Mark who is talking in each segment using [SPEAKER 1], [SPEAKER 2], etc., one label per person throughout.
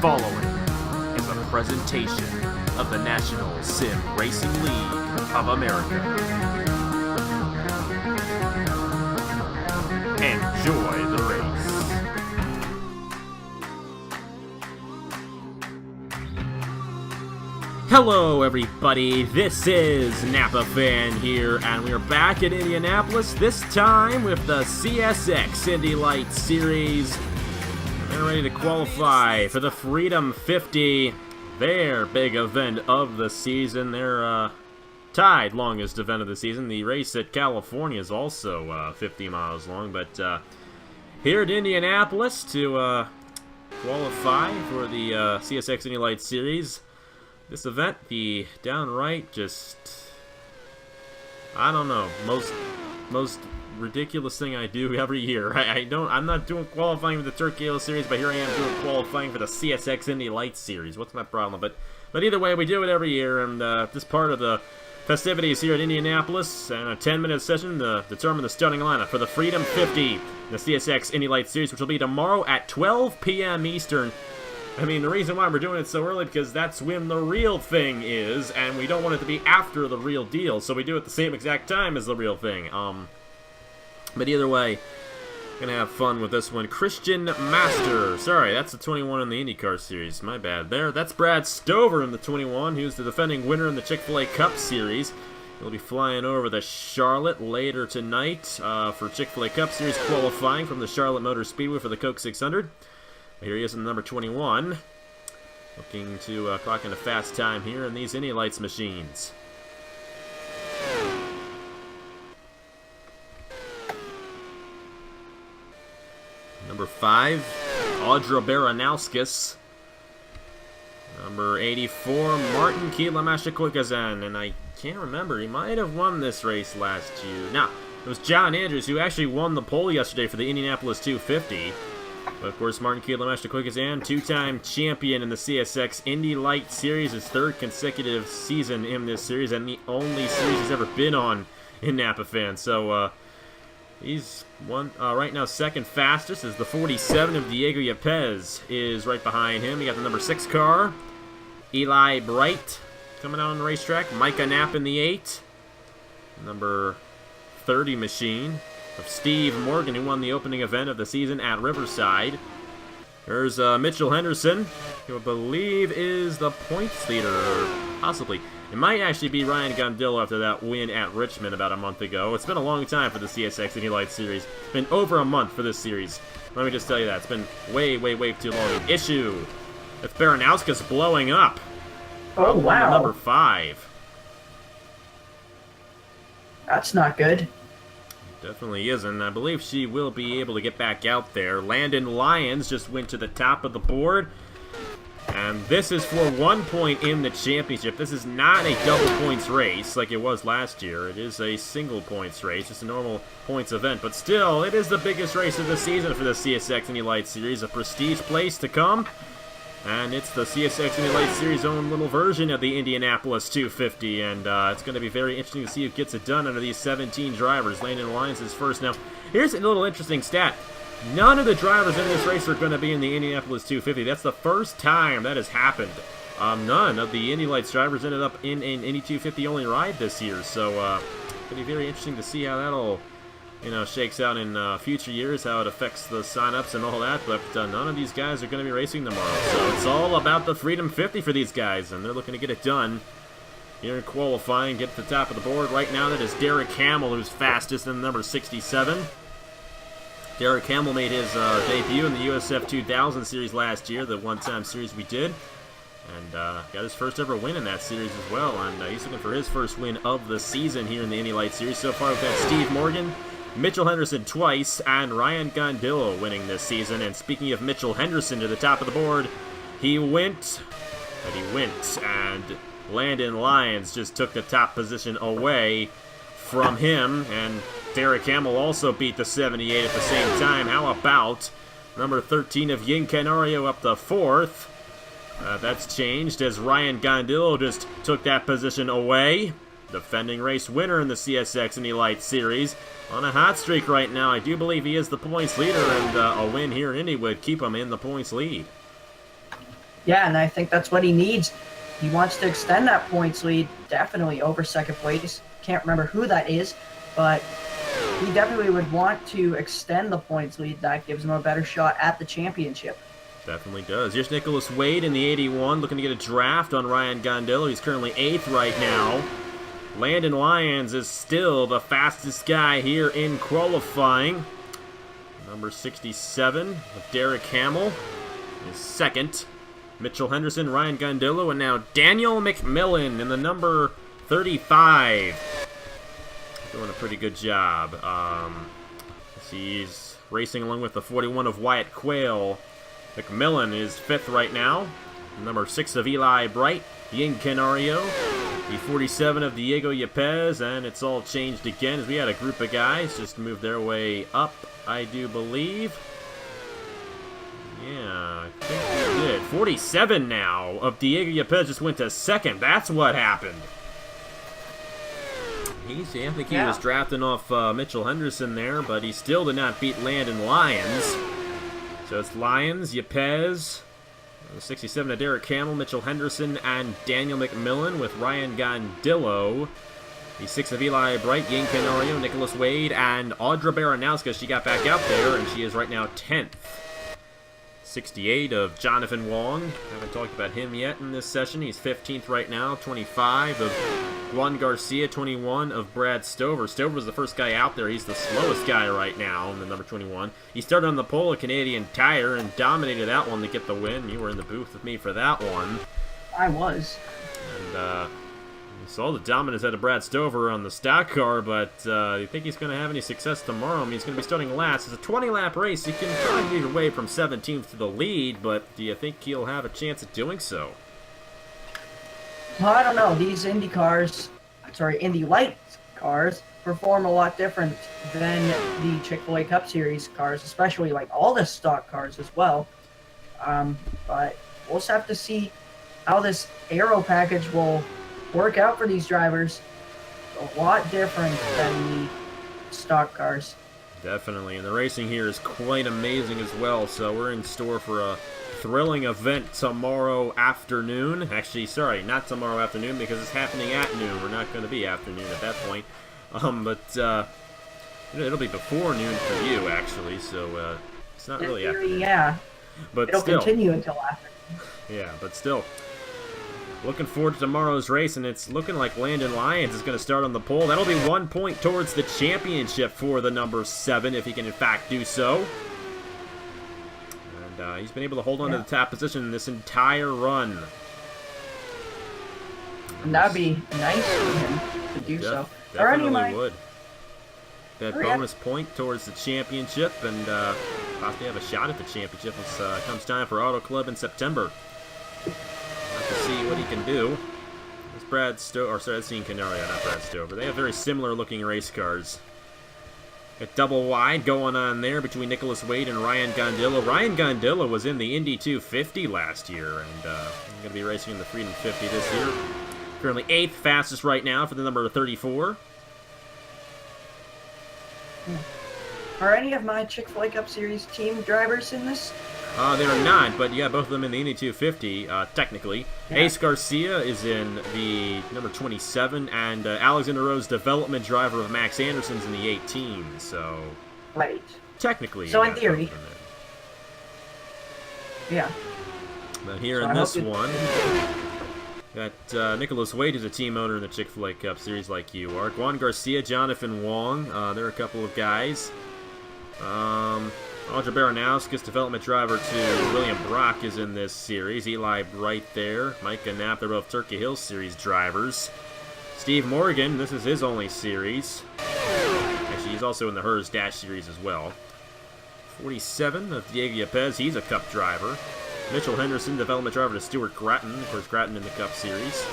[SPEAKER 1] following is a presentation of the National Sim Racing League of America. Enjoy the race. Hello everybody, this is Napa Fan here, and we are back in Indianapolis, this time with the CSX IndyLights Series. They're ready to qualify for the Freedom 50, their big event of the season. Their tied longest event of the season. The race at California is also 50 miles long, but here at Indianapolis to qualify for the CSX IndyLights Series. This event, the downright just, I don't know, most ridiculous thing I do every year. I'm not doing qualifying for the Turkey Hill Series, but here I am doing qualifying for the CSX IndyLights Series. What's my problem? But either way, we do it every year, and this part of the festivities here at Indianapolis, and a 10-minute session to determine the starting lineup for the Freedom 50, the CSX IndyLights Series, which will be tomorrow at 12 p.m. Eastern. I mean, the reason why we're doing it so early, because that's when the real thing is, and we don't want it to be after the real deal, so we do it the same exact time as the real thing. But either way, gonna have fun with this one. Christian Master, sorry, that's the 21 in the IndyCar Series, my bad there. That's Brad Stover in the 21, who's the defending winner in the Chick-fil-A Cup Series. He'll be flying over to Charlotte later tonight for Chick-fil-A Cup Series qualifying from the Charlotte Motor Speedway for the Coke 600. Here he is in the number 21, looking to clock in a fast time here in these IndyLights machines. Number 5, Audra Baranowskis. Number 84, Martin Kielemaschikoikazan, and I can't remember, he might have won this race last year. Now, it was John Andrews who actually won the pole yesterday for the Indianapolis 250. But of course, Martin Kielemaschikoikazan, two-time champion in the CSX IndyLights Series, his third consecutive season in this series, and the only series he's ever been on in Napa Fan. So, he's right now second fastest, as the 47 of Diego Yepes is right behind him. You got the number 6 car, Eli Bright, coming out on the racetrack. Micah Knapp in the 8. Number 30 machine of Steve Morgan, who won the opening event of the season at Riverside. There's Mitchell Henderson, who I believe is the points leader, possibly. It might actually be Ryan Gondillo after that win at Richmond about a month ago. It's been a long time for the CSX IndyLights Series. It's been over a month for this series. Let me just tell you that. It's been way, way, way too long. An issue with Baranowskis blowing up.
[SPEAKER 2] Oh, wow.
[SPEAKER 1] Number 5.
[SPEAKER 2] That's not good.
[SPEAKER 1] Definitely isn't. I believe she will be able to get back out there. Landon Lyons just went to the top of the board. And this is for 1 point in the championship. This is not a double points race like it was last year. It is a single points race. It's a normal points event. But still, it is the biggest race of the season for the CSX IndyLights Series. A prestige place to come. And it's the CSX IndyLights Series' own little version of the Indianapolis 250. And it's going to be very interesting to see who gets it done out of these 17 drivers. Landon Lyons is first. Now, here's a little interesting stat. None of the drivers in this race are going to be in the Indianapolis 250. That's the first time that has happened. None of the IndyLights drivers ended up in an Indy 250 only ride this year. So it's going to be very interesting to see how that'll shakes out in future years, how it affects the signups and all that, but none of these guys are going to be racing tomorrow, so it's all about the Freedom 50 for these guys, and they're looking to get it done here in qualifying, get to the top of the board. Right now, that is Derek Hamill, who's fastest in number 67. Derek Hamill made his debut in the USF 2000 series last year, the one-time series we did, and got his first ever win in that series as well, and he's looking for his first win of the season here in the IndyLights Series. So far, we've got Steve Morgan, Mitchell Henderson twice, and Ryan Gondillo winning this season. And speaking of Mitchell Henderson to the top of the board, he went, and Landon Lyons just took the top position away from him, and Derek Hamill also beat the 78 at the same time. How about number 13 of Yin Canario up to 4th? That's changed as Ryan Gondillo just took that position away. Defending race winner in the CSX IndyLights Series. On a hot streak right now. I do believe he is the points leader, and a win here in Indy would keep him in the points lead.
[SPEAKER 2] Yeah, and I think that's what he needs. He wants to extend that points lead, definitely over second place. Can't remember who that is, but he definitely would want to extend the points lead. That gives him a better shot at the championship.
[SPEAKER 1] Definitely does. Here's Nicholas Wade in the 81, looking to get a draft on Ryan Gondello. He's currently 8th right now. Landon Lyons is still the fastest guy here in qualifying. Number 67, Derek Hamill, is second. Mitchell Henderson, Ryan Gondello, and now Daniel McMillan in the number 35. Doing a pretty good job. He's racing along with the 41 of Wyatt Quayle. McMillan is 5th right now. Number 6 of Eli Bright, Ian Canario, the 47 of Diego Yepes, and it's all changed again as we had a group of guys just move their way up, I do believe. Yeah, I think we did. 47 now of Diego Yepes just went to 2nd. That's what happened. I think he was drafting off Mitchell Henderson there, but he still did not beat Landon Lyons. So it's Lyons, Yepes, the 67 of Derek Hamill, Mitchell Henderson, and Daniel McMillan with Ryan Gondillo. The 6 of Eli Bright, Ying Canario, Nicholas Wade, and Audra Baranowska. She got back out there, and she is right now 10th. 68 of Jonathan Wong. Haven't talked about him yet in this session. He's 15th right now. 25 of Juan Garcia. 21 of Brad Stover. Stover was the first guy out there. He's the slowest guy right now in the number 21. He started on the pole at Canadian Tire and dominated that one to get the win. You were in the booth with me for that one.
[SPEAKER 2] I was.
[SPEAKER 1] And saw the dominance out of Brad Stover on the stock car, but you think he's going to have any success tomorrow? I mean, he's going to be starting last. It's a 20-lap race. He can probably lead away from 17th to the lead, but do you think he'll have a chance at doing so?
[SPEAKER 2] Well, I don't know. These Indy Lights cars perform a lot different than the Chick-fil-A Cup Series cars, especially like all the stock cars as well. But we'll just have to see how this aero package will work out for these drivers. A lot different than the stock cars.
[SPEAKER 1] Definitely, and the racing here is quite amazing as well, so we're in store for a thrilling event tomorrow afternoon. Actually, sorry, not tomorrow afternoon because it's happening at noon. We're not going to be afternoon at that point. But it'll be before noon for you, actually, so it's not really afternoon.
[SPEAKER 2] Yeah,
[SPEAKER 1] but
[SPEAKER 2] it'll
[SPEAKER 1] still
[SPEAKER 2] continue until after.
[SPEAKER 1] Yeah, but still. Looking forward to tomorrow's race, and it's looking like Landon Lyons is going to start on the pole. That'll be 1 point towards the championship for the number 7, if he can in fact do so. And he's been able to hold on to the top position this entire run.
[SPEAKER 2] And that'd be nice for him to do so.
[SPEAKER 1] Definitely would. That bonus point towards the championship, and possibly have a shot at the championship when it comes time for Auto Club in September. To see what he can do. It's Brad Stover, or sorry, that's Ian Canario, not Brad Stover. They have very similar looking race cars. Got double wide going on there between Nicholas Wade and Ryan Gondillo. Ryan Gondillo was in the Indy 250 last year, and going to be racing in the Freedom 50 this year. Currently 8th fastest right now for the number 34.
[SPEAKER 2] Are any of my Chick-fil-A Cup Series team drivers in this?
[SPEAKER 1] They are not, but you got both of them in the Indy 250, technically. Yeah. Ace Garcia is in the number 27, and Alexander Rose, development driver of Max Anderson's in the 18, so...
[SPEAKER 2] Right.
[SPEAKER 1] Technically.
[SPEAKER 2] So in theory. Yeah.
[SPEAKER 1] But here in this one, got Nicholas Wade, who's a team owner in the Chick-fil-A Cup Series like you are. Juan Garcia, Jonathan Wong, there are a couple of guys. Audra Baranowska's development driver to William Brock is in this series. Eli Bright there. Micah Knapp, they're both Turkey Hill Series drivers. Steve Morgan, this is his only series. Actually, he's also in the Hers Dash Series as well. 47 of Diego Yepes, he's a Cup driver. Mitchell Henderson, development driver to Stuart Gratton. Of course, Gratton in the Cup Series.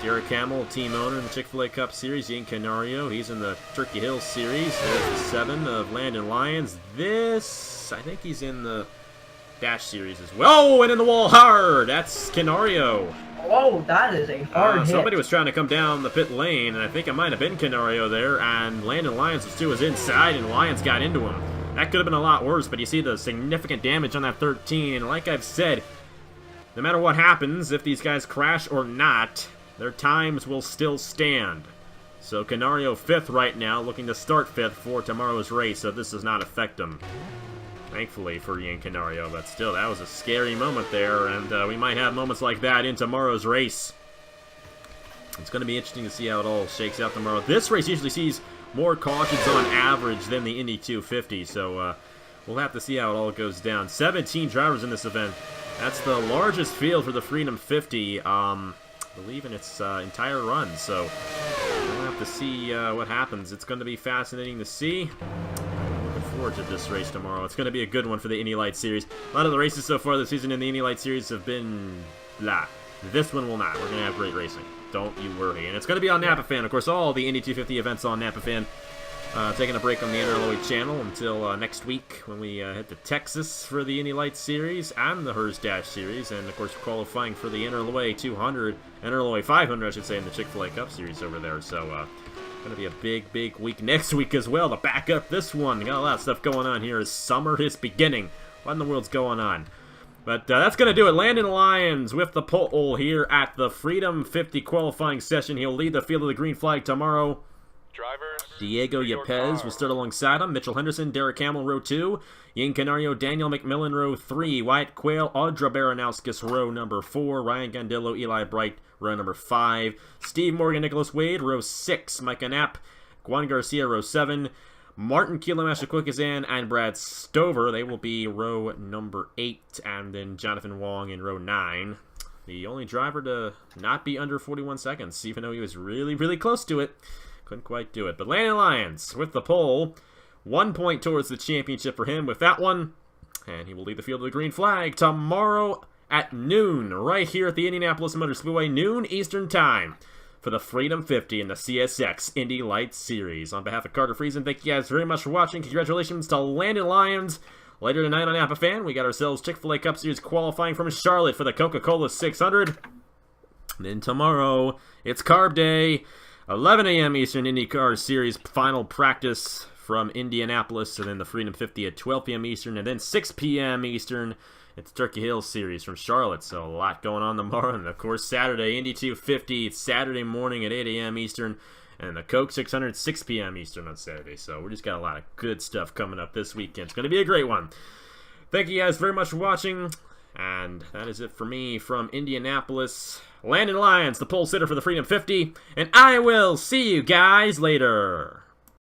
[SPEAKER 1] Derek Hamill, team owner in the Chick-fil-A Cup Series. Ian Canario, he's in the Turkey Hill Series. There's the 7 of Landon Lyons. This, I think he's in the Dash Series as well. Oh, and in the wall hard. That's Canario.
[SPEAKER 2] Oh, that is a hard hit.
[SPEAKER 1] Somebody was trying to come down the pit lane, and I think it might have been Canario there, and Landon Lyons was inside, and Lyons got into him. That could have been a lot worse, but you see the significant damage on that 13, and like I've said, no matter what happens, if these guys crash or not, their times will still stand. So Canario 5th right now, looking to start 5th for tomorrow's race, so this does not affect him. Thankfully for Ian Canario, but still, that was a scary moment there, and we might have moments like that in tomorrow's race. It's going to be interesting to see how it all shakes out tomorrow. This race usually sees more cautions on average than the Indy 250, so we'll have to see how it all goes down. 17 drivers in this event. That's the largest field for the Freedom 50, I believe, in its entire run, so we'll have to see what happens. It's going to be fascinating to see. Looking forward to this race tomorrow. It's going to be a good one for the IndyLights Series. A lot of the races so far this season in the IndyLights Series have been blah. This one will not. We're going to have great racing. Don't you worry. And it's going to be on NapaFan. Of course, all the Indy 250 events on NapaFan. Taking a break on the Interloy channel until next week when we head to Texas for the IndyLights Series and the Hers Dash Series. And, of course, qualifying for the Interloy 200, Interloy 500, I should say, in the Chick-fil-A Cup Series over there. So, going to be a big, big week next week as well to back up this one. Got a lot of stuff going on here as summer is beginning. What in the world's going on? But that's going to do it. Landon Lyons with the pole here at the Freedom 50 qualifying session. He'll lead the field of the green flag tomorrow.
[SPEAKER 3] Drivers,
[SPEAKER 1] Diego Yepes will start alongside him. Mitchell Henderson, Derek Hamill, row 2. Ian Canario, Daniel McMillan, row 3. Wyatt Quayle, Audra Baranowskis, row number 4. Ryan Gandillo, Eli Bright, row number 5. Steve Morgan, Nicholas Wade, row 6. Micah Knapp, Juan Garcia, row 7. Martin Keeler-Mashquikizan and Brad Stover, they will be row number 8. And then Jonathan Wong in row 9. The only driver to not be under 41 seconds, even though he was really, really close to it. Couldn't quite do it. But Landon Lyons with the pole. 1 point towards the championship for him with that one. And he will lead the field of the green flag tomorrow at noon, right here at the Indianapolis Motor Speedway, noon Eastern Time, for the Freedom 50 and the CSX IndyLights Series. On behalf of Carter Friesen, thank you guys very much for watching. Congratulations to Landon Lyons. Later tonight on NapaFan, we got ourselves Chick-fil-A Cup Series qualifying from Charlotte for the Coca-Cola 600. And then tomorrow, it's Carb Day. 11 a.m. Eastern IndyCar Series final practice from Indianapolis, and then the Freedom 50 at 12 p.m. Eastern, and then 6 p.m. Eastern, it's Turkey Hill Series from Charlotte. So a lot going on tomorrow, and of course Saturday, Indy 250, it's Saturday morning at 8 a.m. Eastern, and the Coke 600, 6 p.m. Eastern on Saturday. So we just got a lot of good stuff coming up this weekend. It's going to be a great one. Thank you guys very much for watching, and that is it for me from Indianapolis. Landon Lyons, the pole sitter for the Freedom 50, and I will see you guys later.